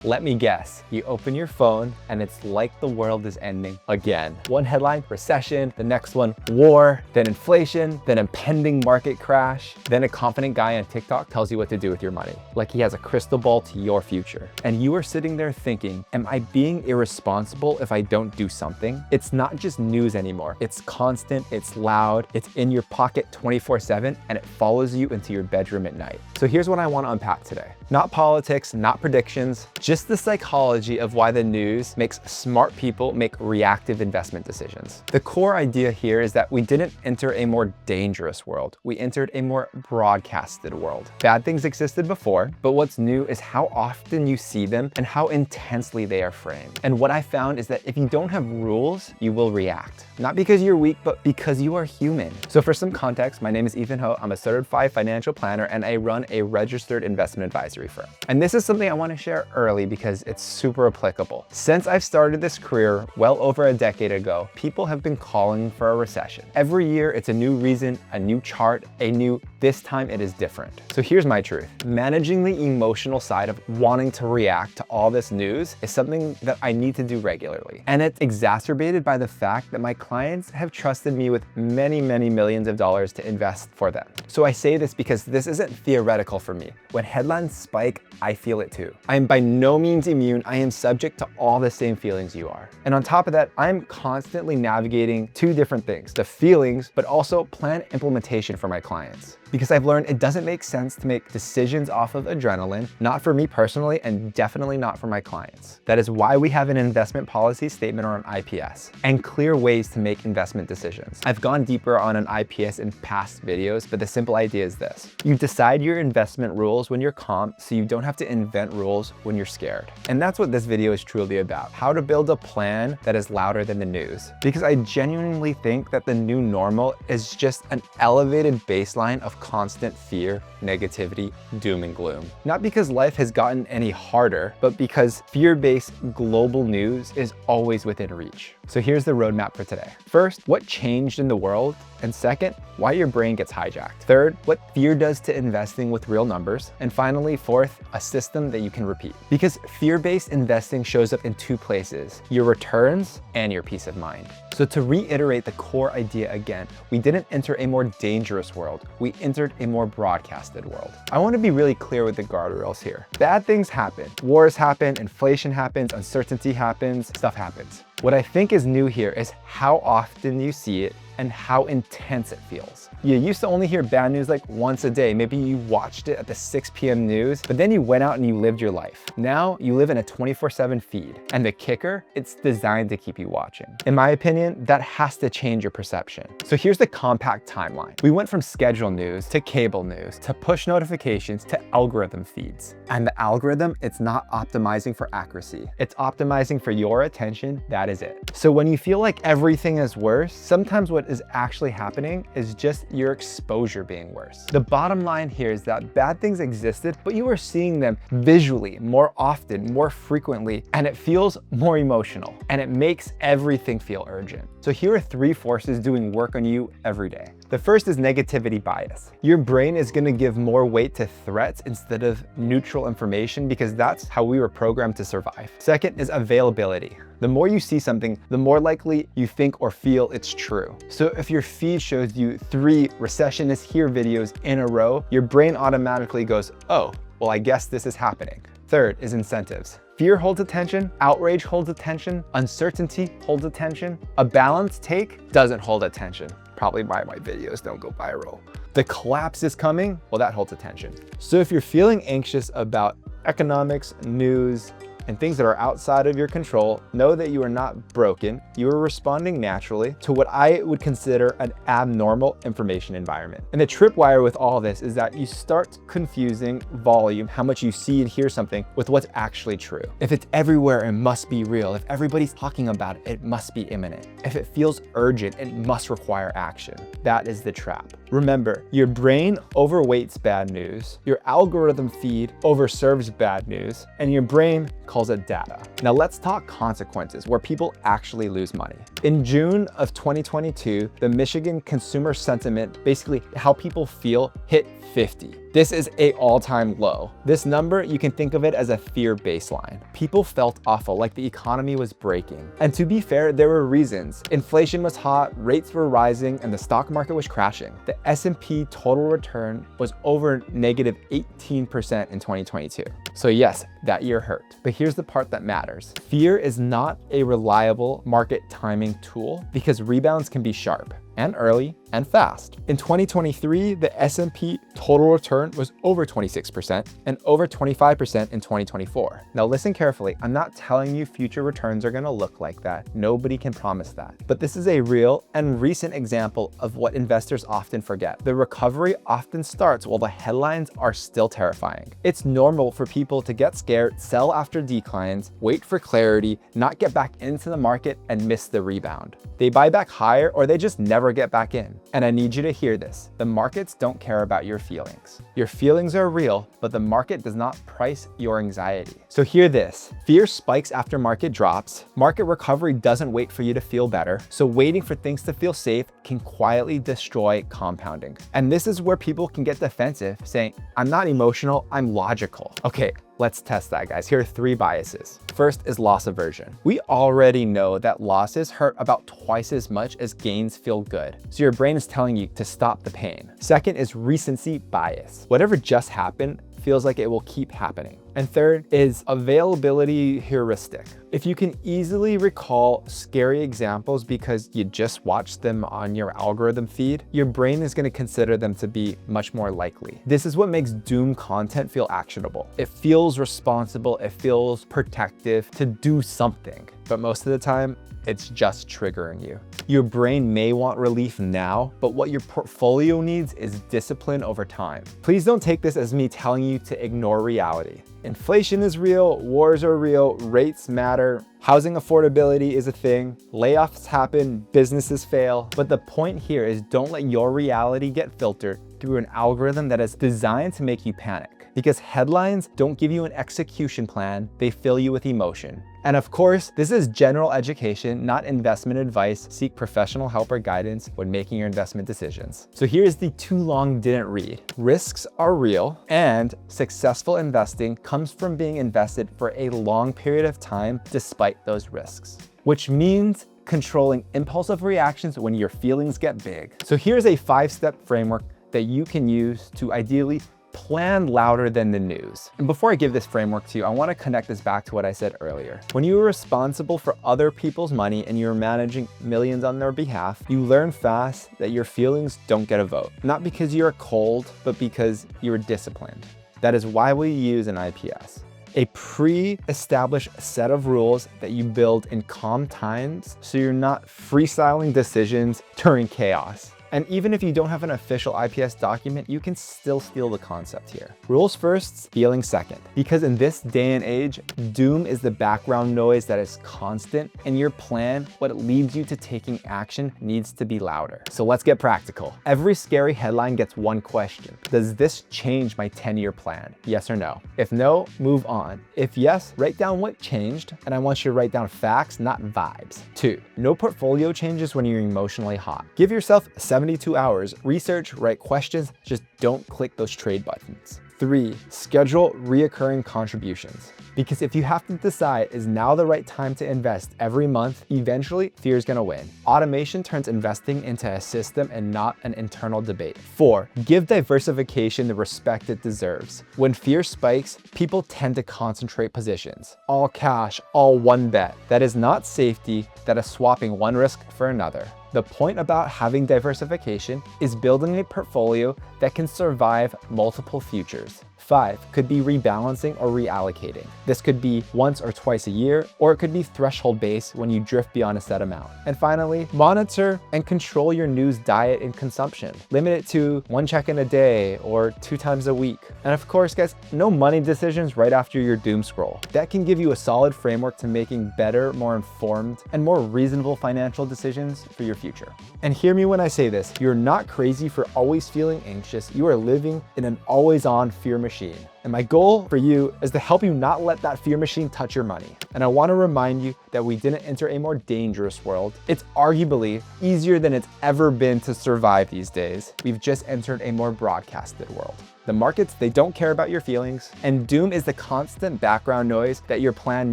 Let me guess, you open your phone and it's like the world is ending again. One headline, recession, the next one, war, then inflation, then impending market crash, then a confident guy on TikTok tells you what to do with your money, like he has a crystal ball to your future. And you are sitting there thinking, am I being irresponsible if I don't do something? It's not just news anymore. It's constant, it's loud, it's in your pocket 24/7, and it follows you into your bedroom at night. So here's what I want to unpack today. Not politics, not predictions, just the psychology of why the news makes smart people make reactive investment decisions. The core idea here is that we didn't enter a more dangerous world. We entered a more broadcasted world. Bad things existed before, but what's new is how often you see them and how intensely they are framed. And what I found is that if you don't have rules, you will react. Not because you're weak, but because you are human. So for some context, my name is Ethan Ho. I'm a certified financial planner and I run a registered investment advisory firm. And this is something I want to share early because it's super applicable. Since I've started this career well over a decade ago, people have been calling for a recession. Every year, it's a new reason, a new chart, a new this time it is different. So here's my truth. Managing the emotional side of wanting to react to all this news is something that I need to do regularly. And it's exacerbated by the fact that my clients have trusted me with many, many millions of dollars to invest for them. So I say this because this isn't theoretical for me. When headlines spike, I feel it too. I am by no means immune. I am subject to all the same feelings you are. And on top of that, I'm constantly navigating two different things, the feelings, but also plan implementation for my clients. Because I've learned it doesn't make sense to make decisions off of adrenaline, not for me personally, and definitely not for my clients. That is why we have an investment policy statement or an IPS, and clear ways to make investment decisions. I've gone deeper on an IPS in past videos, but the simple idea is this. You decide your investment rules when you're calm, so you don't have to invent rules when you're scared. And that's what this video is truly about, how to build a plan that is louder than the news. Because I genuinely think that the new normal is just an elevated baseline of constant fear, negativity, doom and gloom. Not because life has gotten any harder, but because fear-based global news is always within reach. So here's the roadmap for today. First, what changed in the world? And second, why your brain gets hijacked. Third, what fear does to investing with real numbers. And finally, fourth, a system that you can repeat. Because fear-based investing shows up in two places, your returns and your peace of mind. So to reiterate the core idea again, we didn't enter a more dangerous world. We entered a more broadcasted world. I want to be really clear with the guardrails here. Bad things happen. Wars happen, inflation happens, uncertainty happens, stuff happens. What I think is new here is how often you see it and how intense it feels. You used to only hear bad news like once a day. Maybe you watched it at the 6 p.m. news, but then you went out and you lived your life. Now you live in a 24/7 feed. And the kicker, it's designed to keep you watching. In my opinion, that has to change your perception. So here's the compact timeline. We went from scheduled news to cable news to push notifications to algorithm feeds. And the algorithm, it's not optimizing for accuracy. It's optimizing for your attention. That is it. So when you feel like everything is worse, sometimes what is actually happening is just your exposure being worse. The bottom line here is that bad things existed, but you are seeing them visually more often, more frequently, and it feels more emotional, and it makes everything feel urgent. So here are three forces doing work on you every day. The first is negativity bias. Your brain is going to give more weight to threats instead of neutral information because that's how we were programmed to survive. Second is availability. The more you see something, the more likely you think or feel it's true. So if your feed shows you 3 recession is here videos in a row, your brain automatically goes, oh, well, I guess this is happening. Third is incentives. Fear holds attention, outrage holds attention, uncertainty holds attention. A balanced take doesn't hold attention. Probably why my videos don't go viral. The collapse is coming, well, that holds attention. So if you're feeling anxious about economics, news, and things that are outside of your control, know that you are not broken. You are responding naturally to what I would consider an abnormal information environment. And the tripwire with all this is that you start confusing volume, how much you see and hear something, with what's actually true. If it's everywhere, it must be real. If everybody's talking about it, it must be imminent. If it feels urgent, it must require action. That is the trap. Remember, your brain overweights bad news, your algorithm feed overserves bad news, and your brain calls it data. Now let's talk consequences where people actually lose money. In June of 2022, the Michigan consumer sentiment, basically how people feel, hit 50. This is an all-time low. This number, you can think of it as a fear baseline. People felt awful, like the economy was breaking. And to be fair, there were reasons. Inflation was hot, rates were rising, and the stock market was crashing. The S&P total return was over negative 18% in 2022. So yes, that year hurt. But here's the part that matters. Fear is not a reliable market timing tool because rebounds can be sharp and early and fast. In 2023, the S&P total return was over 26% and over 25% in 2024. Now listen carefully, I'm not telling you future returns are gonna look like that. Nobody can promise that. But this is a real and recent example of what investors often forget. The recovery often starts while the headlines are still terrifying. It's normal for people to get scared, sell after declines, wait for clarity, not get back into the market and miss the rebound. They buy back higher or they just never get back in. And I need you to hear this. The markets don't care about your feelings. Your feelings are real, but the market does not price your anxiety. So hear this. Fear spikes after market drops. Market recovery doesn't wait for you to feel better. So waiting for things to feel safe can quietly destroy compounding. And this is where people can get defensive, saying, I'm not emotional, I'm logical. Okay, let's test that, guys. Here are 3 biases. First is loss aversion. We already know that losses hurt about twice as much as gains feel good. So your brain is telling you to stop the pain. Second is recency bias. Whatever just happened feels like it will keep happening. And third is availability heuristic. If you can easily recall scary examples because you just watched them on your algorithm feed, your brain is going to consider them to be much more likely. This is what makes doom content feel actionable. It feels responsible, it feels protective to do something, but most of the time, it's just triggering you. Your brain may want relief now, but what your portfolio needs is discipline over time. Please don't take this as me telling you to ignore reality. Inflation is real, wars are real, rates matter, housing affordability is a thing, layoffs happen, businesses fail. But the point here is don't let your reality get filtered through an algorithm that is designed to make you panic. Because headlines don't give you an execution plan, they fill you with emotion. And of course, this is general education, not investment advice. Seek professional help or guidance when making your investment decisions. So here's the too long didn't read. Risks are real, and successful investing comes from being invested for a long period of time despite those risks, which means controlling impulsive reactions when your feelings get big. So here's a 5-step framework that you can use to ideally plan louder than the news. And before I give this framework to you, I want to connect this back to what I said earlier. When you are responsible for other people's money and you're managing millions on their behalf, you learn fast that your feelings don't get a vote. Not because you're cold, but because you're disciplined. That is why we use an IPS. A pre-established set of rules that you build in calm times so you're not freestyling decisions during chaos. And even if you don't have an official IPS document, you can still steal the concept here. Rules first, feeling second. Because in this day and age, doom is the background noise that is constant, and your plan, what leads you to taking action, needs to be louder. So let's get practical. Every scary headline gets one question. Does this change my 10-year plan? Yes or no? If no, move on. If yes, write down what changed, and I want you to write down facts, not vibes. 2, no portfolio changes when you're emotionally hot. Give yourself 72 hours, research, write questions, just don't click those trade buttons. 3, schedule reoccurring contributions. Because if you have to decide, is now the right time to invest every month, eventually fear is gonna win. Automation turns investing into a system and not an internal debate. 4, give diversification the respect it deserves. When fear spikes, people tend to concentrate positions. All cash, all one bet. That is not safety, that is swapping one risk for another. The point about having diversification is building a portfolio that can survive multiple futures. 5 could be rebalancing or reallocating. This could be once or twice a year, or it could be threshold based when you drift beyond a set amount. And finally, monitor and control your news diet and consumption. Limit it to 1 check-in a day or 2 times a week. And of course, guys, no money decisions right after your doom scroll. That can give you a solid framework to making better, more informed, and more reasonable financial decisions for your future. And hear me when I say this, you're not crazy for always feeling anxious. You are living in an always-on fear machine machine. And my goal for you is to help you not let that fear machine touch your money. And I want to remind you that we didn't enter a more dangerous world. It's arguably easier than it's ever been to survive these days. We've just entered a more broadcasted world. The markets, they don't care about your feelings, and doom is the constant background noise that your plan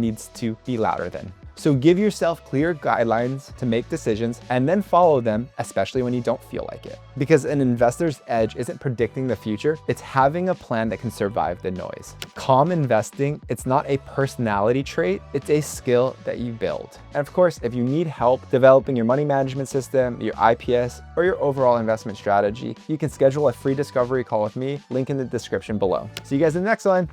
needs to be louder than. So give yourself clear guidelines to make decisions and then follow them, especially when you don't feel like it. Because an investor's edge isn't predicting the future, it's having a plan that can survive the noise. Calm investing, it's not a personality trait, it's a skill that you build. And of course, if you need help developing your money management system, your IPS, or your overall investment strategy, you can schedule a free discovery call with me, link in the description below. See you guys in the next one.